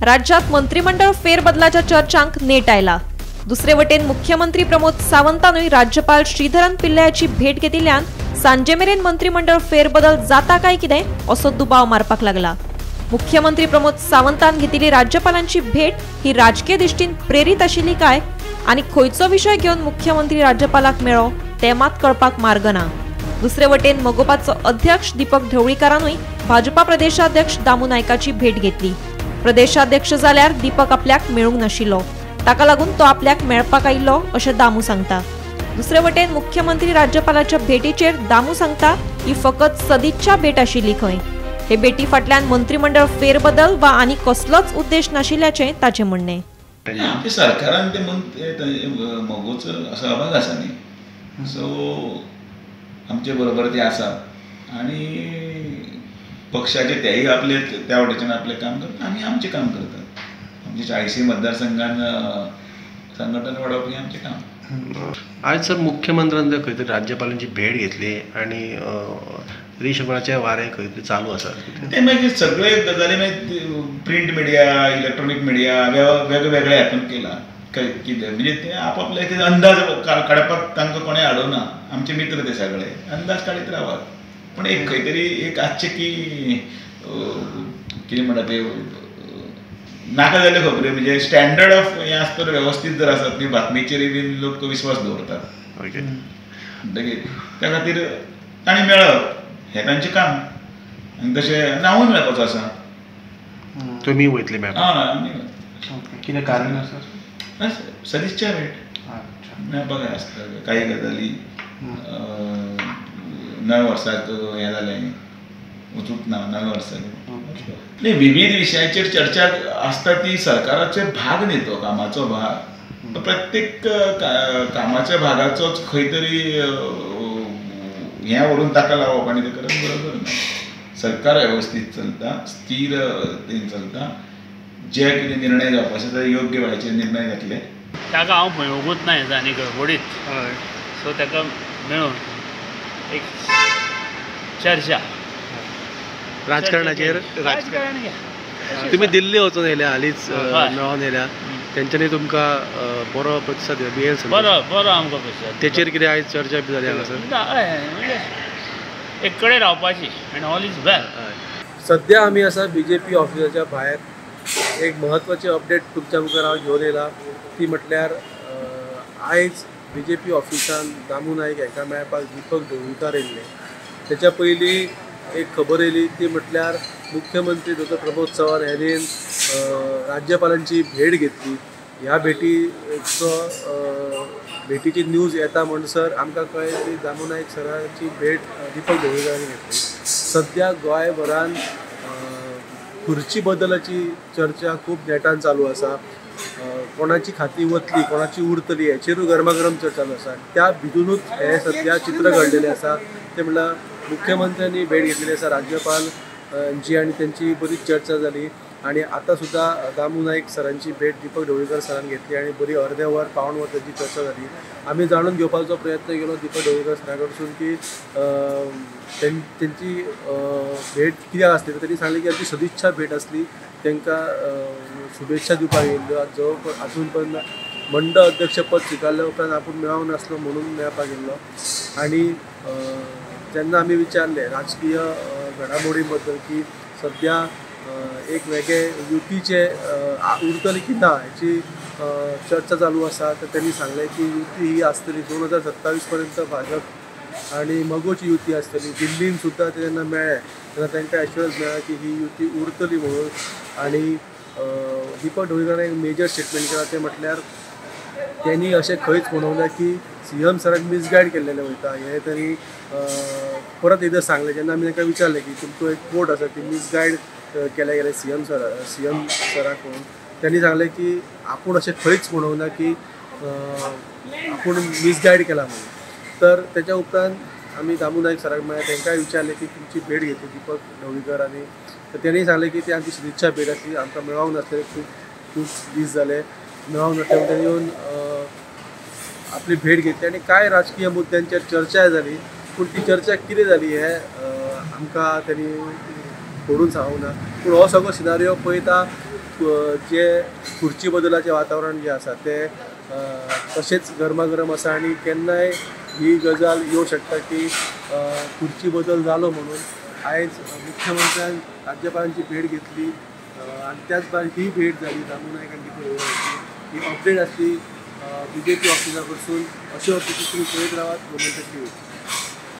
राज्यात मंत्रिमंडळ फेरबदलाच्या चर्चांक नेट आयला। दुसरे वटेन मुख्यमंत्री प्रमोद सावंतानूय राज्यपाल श्रीधरन पिल्लयाची भेट घेतिल्ल्यान सांजे मेरेन मंत्रिमंडळ फेरबदल जाता काय कितें असो दुबाव मारपाक लागला। मुख्यमंत्री प्रमोद सावंतान घेतिल्ली राज्यपालांची भेट ही राजकीय दिश्टीन प्रेरित आशिल्ली काय आनी खंयचो विषय घेवन मुख्यमंत्री राज्यपालाक मेळ्ळो तें मात कळपाक मार्ग ना। दुसरे वटेन मगोपाचो अध्यक्ष दीपक ढवळीकारानूय भाजपा प्रदेशाध्यक्ष दामू नायकाची भेट घेतली। प्रदेशाध्यक्ष जाल्यार दीपक आपल्याक मेळूंक नाशिल्लो, ताका लागून तो आपल्याक मेळपाक आयिल्लो अशें दामू सांगता। दुसरे वटेन मुख्यमंत्री राज्यपालाच्या भेटीचेर दामू सांगता ही फकत सदिच्छा भेट आशिल्ली खंय। हे भेटी फाटल्यान मंत्रिमंडळ फेरबदल वा आनी कसलोच उद्देश नाशिल्ल्याचें ताचें म्हणणें। आमच्या सरकारान ते मोगोचो सहभाग आसा न्ही, सो आमचे बरोबर ते आसा आनी पक्षाचे तेही आपले त्या वाटेच्यान आपले काम करतात, आमी आमचें काम करतात। आमचे 40 मतदारसंघान संघटन वाडोवप हें आमचें काम। आज सर मुख्यमंत्र्यान खंय तरी राज्यपालांची भेट घेतली आनी रिशफलाचे वारे खंय तरी चालू आसा। ते मागीर सगळे गजाली मागीर प्रिंट मिडिया, इलेक्ट्रॉनिक मिडिया वेगवेगळ्या हातून केला। कितें म्हणजे ते आपापले अंदाज काडपाक तांकां कोणें हाडूना, आमचे मित्र ते सगळे अंदाज काडीत रावात। पूण एक खंय तरी एक आसचें की कितें म्हणटा ते नाका जाल्यो खबऱ्यो म्हणजे स्टँडर्ड ऑफ हें आसता वेवस्थीत जर आसत न्ही बातमीचेर बीन लोक विश्वास दवरतात। म्हणटकीर त्या खातीर तांणी मेळप हें तांचें काम आनी तशें नांवूय मेळपाचो आसा। तुमी वयतले मेळपाक? आमी कितें कारण आसा? सदिच्छा भेट मेळपाक आसता। काही गजाली नव्या वर्साक हें जालें वचूंक ना, नव्या वर्साक न्ही विविध विशयाचेर चर्चा आसता ती सरकाराचे भाग न्ही, तो कामाचो भाग। प्रत्येक कामाच्या भागाचोच खंय तरी हें व्हरून ताका लावप आनी तें करप बरोबर ना। सरकार वेवस्थीत चलता, स्थिर चलता, जे कितें निर्णय जावपाचे ते योग्य वेळाचेर निर्णय जातले। ताका हांव पळोवंकूच ना हें आनी गडबडीत, सो ताका मेळून एक चर्चा राजकारणाचेर तुमी दिल्ली वचून येयल्या हालींच मेळोन येयल्या, तेंच्यांनी तुमकां बरो प्रतिसाद दिलो? बरो आमकां प्रतिसाद। तेचेर कितें आयज चर्चा बी जाली हांगासर? म्हणजे एक कडेन रावपाची आनी ऑल इज वेल। सद्या आमी आसा BJP ऑफिसाच्या भायर। एक म्हत्वाची अपडेट तुमच्या मुखार हांव घेवन येयला, ती म्हटल्यार आयज BJP ऑफिसान दामू नायक हाका मेळपाक दीपक ढवळीकार येयल्ले। तेच्या पयलीं एक खबर येयली, ती म्हटल्यार मुख्यमंत्री डॉ. प्रमोद सावंत हांणी राज्यपालांची भेट घेतली। ह्या भेटीची न्यूज येता म्हणसर आमकां कळ्ळें की दामू नायक सराची भेट दीपक ढवळीकारांनी घेतली। सद्या गोंयभरान खुर्ची बदलाची चर्चा खूब नेटान चालू आसा। कोणाची खाती वतली, कोणाची उरतली हेचेरूय गरमागरम चर्चा चालू आसा। त्या भितूनूच हें सद्या चित्र घडलेलें आसा। ते म्हणल्यार मुख्यमंत्र्यांनी भेट घेतलेली आसा राज्यपाल जी आनी तेंची बरीच चर्चा जाली आनी आतां सुद्दां दामू नायक सरांची भेट दीपक ढवळीकर सरान घेतली आनी बरी अर्दे वर पावण वर तेची चर्चा जाली। आमी जाणून घेवपाचो प्रयत्न केलो दीपक ढवळीकर सरा कडसून की तेंची भेट कित्याक आसली, तर तेणी सांगलें की आमची सदिच्छा भेट आसली, तांकां शुभेच्छा दिवपाक येयल्ल्यो। जवळ आजून पण मंडळ अध्यक्ष पद स्विकारल्या उपरांत आपूण मेळोंक नासलो म्हणून मेळपाक येयल्लो। आनी जेन्ना आमी विचारलें राजकीय घडामोडी बद्दल की सद्या एक वेगळे युतीचे उरतली की ना हेची चर्चा चालू आसा, तर त्यांनी सांगलें की युती ही आसतली 2027 पर्यंत भाजप आनी मगोची युती आसतली। दिल्लीन सुद्दां ते जेन्ना मेळ्ळे तेन्ना तांकां एश्युरन्स मेळ्ळा की ही युती उरतली म्हणून। आनी दीपक ढवळीकारान एक मेजर स्टेटमेंट केला, ते म्हटल्यार त्यांनी अशें खंयच म्हणवना की CM सराक मिसगायड केल्लेलें वयता। हें त्यांनी परत एकदां सांगलें जेन्ना आमी तांकां विचारलें की तुमचो एक कोट आसा की मिसगायड केले गेले CM सराक म्हणून, त्यांनी सांगलें की आपूण अशें खंयच म्हणवना की आपूण मिसगायड केला म्हणून। तर तेच्या उपरांत आमी दामू नायक सराक मेळ्ळे, तांकांय विचारलें की तुमची भेट घेतली दीपक ढवळीकर आनी त्यांनी सांगलें की ती आमची सदिच्छा भेट आसली, आमकां मेळोंक नासलें, खूब दीस जाले मेळोंक नासलें। त्यांनी येवन आपली भेट घेतली आनी कांय राजकीय मुद्द्यांचेर चर्चा जाली, पूण ती चर्चा कितें जाली हें आमकां त्यांनी फोडून सांगूंक ना। पूण हो सगळो सिनारियो पळयता जे खुर्ची बदलाचें वातावरण जे आसा ते तशेंच गरमागरम आसा आनी केन्नाय ही गजाल येवं शकता की खुर्ची बदल जालो म्हणून आयज मुख्यमंत्र्यान राज्यपालांची भेट घेतली आनी त्याच भायर ही भेट जाली दामू नायक आनी दीपक वैद्याची ही अपडेट आसली BJP ऑफिसा कडसून. अश्यो अपडेटी तुमी पळयत रावात गोमंतक टीव्ही.